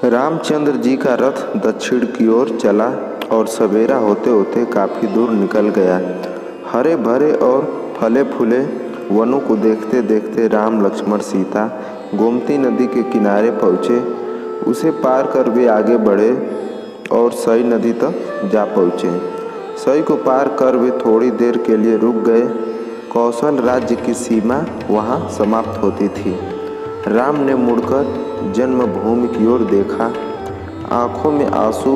रामचंद्र जी का रथ दक्षिण की ओर चला और सवेरा होते होते काफ़ी दूर निकल गया। हरे भरे और फले फूले वनों को देखते देखते राम लक्ष्मण सीता गोमती नदी के किनारे पहुँचे। उसे पार कर वे आगे बढ़े और सई नदी तक जा पहुँचे। सई को पार कर वे थोड़ी देर के लिए रुक गए। कौशल राज्य की सीमा वहाँ समाप्त होती थी। राम ने मुड़कर जन्मभूमि की ओर देखा। आंखों में आंसू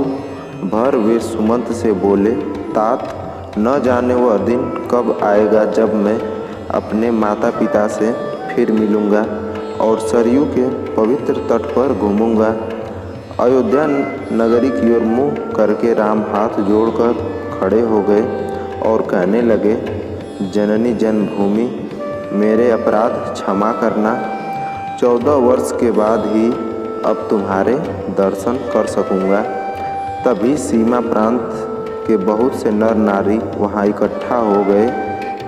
भर वे सुमंत से बोले, तात, न जाने वह दिन कब आएगा जब मैं अपने माता पिता से फिर मिलूँगा और सरयू के पवित्र तट पर घूमूँगा। अयोध्या नगरी की ओर मुँह करके राम हाथ जोड़कर खड़े हो गए और कहने लगे, जननी जन्मभूमि, मेरे अपराध क्षमा करना। 14 वर्ष के बाद ही अब तुम्हारे दर्शन कर सकूँगा। तभी सीमा प्रांत के बहुत से नर नारी वहाँ इकट्ठा हो गए।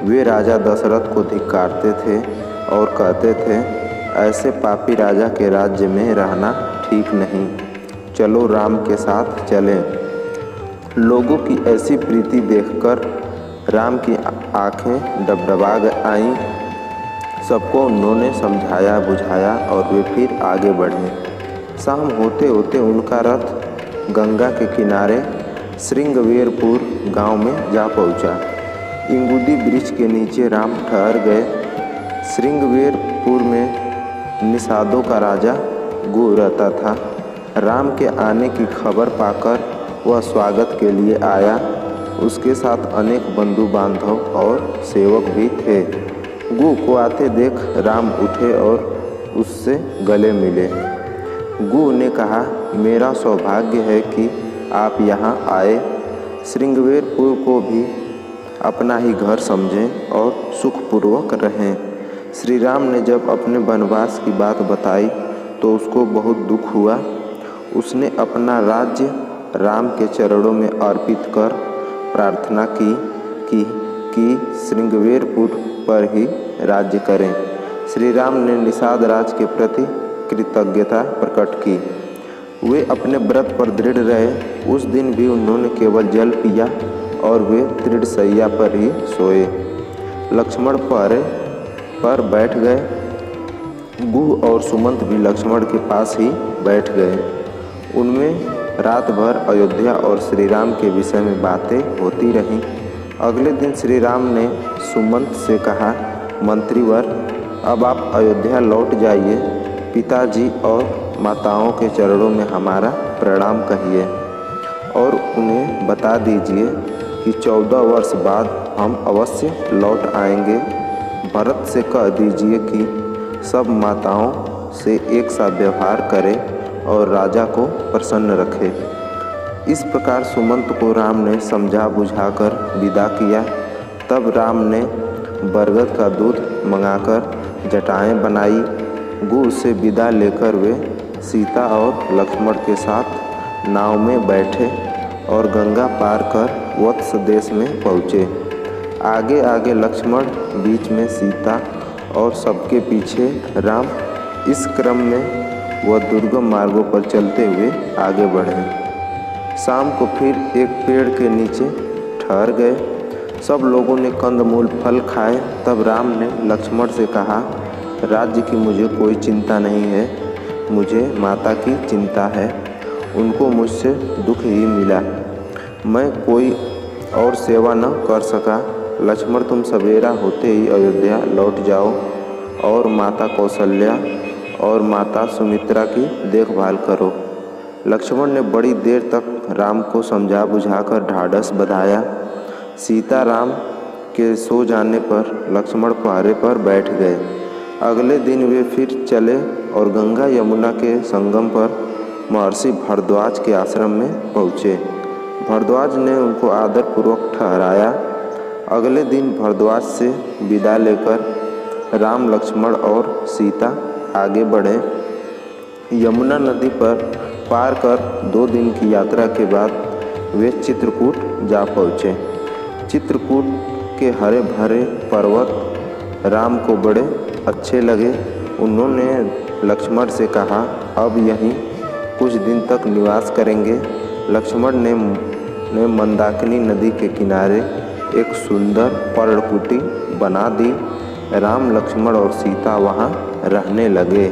वे राजा दशरथ को धिक्कारते थे और कहते थे, ऐसे पापी राजा के राज्य में रहना ठीक नहीं, चलो राम के साथ चलें। लोगों की ऐसी प्रीति देखकर राम की आंखें डबडबा आईं। सबको उन्होंने समझाया बुझाया और वे फिर आगे बढ़े। शाम होते होते उनका रथ गंगा के किनारे श्रृंगवेरपुर गांव में जा पहुंचा। इंगुदी वृक्ष के नीचे राम ठहर गए। श्रृंगवेरपुर में निषादों का राजा गु रहता था। राम के आने की खबर पाकर वह स्वागत के लिए आया। उसके साथ अनेक बंधु बांधव और सेवक भी थे। गु को आते देख राम उठे और उससे गले मिले। गु ने कहा, मेरा सौभाग्य है कि आप यहाँ आए। श्रृंगवेरपुर को भी अपना ही घर समझें और सुखपूर्वक रहें। श्री राम ने जब अपने वनवास की बात बताई तो उसको बहुत दुख हुआ। उसने अपना राज्य राम के चरणों में अर्पित कर प्रार्थना की श्रृंगवेरपुर पर ही राज्य करें। श्री राम ने निषाद राज के प्रति कृतज्ञता प्रकट की। वे अपने व्रत पर दृढ़ रहे। उस दिन भी उन्होंने केवल जल पिया और वे दृढ़ शैया पर ही सोए। लक्ष्मण पहरे पर बैठ गए। गु और सुमंत भी लक्ष्मण के पास ही बैठ गए। उनमें रात भर अयोध्या और श्री राम के विषय में बातें होती रहीं। अगले दिन श्री राम ने सुमंत से कहा, मंत्रीवर, अब आप अयोध्या लौट जाइए। पिताजी और माताओं के चरणों में हमारा प्रणाम कहिए और उन्हें बता दीजिए कि 14 वर्ष बाद हम अवश्य लौट आएंगे। भरत से कह दीजिए कि सब माताओं से एक सा व्यवहार करें और राजा को प्रसन्न रखे। इस प्रकार सुमंत को राम ने समझा बुझाकर विदा किया। तब राम ने बरगद का दूध मंगाकर जटाएं बनाई। गु से विदा लेकर वे सीता और लक्ष्मण के साथ नाव में बैठे और गंगा पार कर वत्स देश में पहुँचे। आगे आगे लक्ष्मण, बीच में सीता और सबके पीछे राम। इस क्रम में वह दुर्गम मार्गों पर चलते हुए आगे बढ़े। शाम को फिर एक पेड़ के नीचे ठहर गए। सब लोगों ने कंदमूल फल खाए। तब राम ने लक्ष्मण से कहा, राज्य की मुझे कोई चिंता नहीं है, मुझे माता की चिंता है। उनको मुझसे दुख ही मिला, मैं कोई और सेवा न कर सका। लक्ष्मण, तुम सवेरा होते ही अयोध्या लौट जाओ और माता कौशल्या और माता सुमित्रा की देखभाल करो। लक्ष्मण ने बड़ी देर तक राम को समझा बुझाकर ढाढ़स बंधाया। सीता राम के सो जाने पर लक्ष्मण पहरे पर बैठ गए। अगले दिन वे फिर चले और गंगा यमुना के संगम पर महर्षि भरद्वाज के आश्रम में पहुँचे। भरद्वाज ने उनको आदरपूर्वक ठहराया। अगले दिन भरद्वाज से विदा लेकर राम, लक्ष्मण और सीता आगे बढ़े। यमुना नदी पर पार कर 2 दिन की यात्रा के बाद वे चित्रकूट जा पहुँचे। चित्रकूट के हरे भरे पर्वत राम को बड़े अच्छे लगे। उन्होंने लक्ष्मण से कहा, अब यहीं कुछ दिन तक निवास करेंगे। लक्ष्मण ने मंदाकिनी नदी के किनारे एक सुंदर पर्णकुटी बना दी। राम, लक्ष्मण और सीता वहाँ रहने लगे।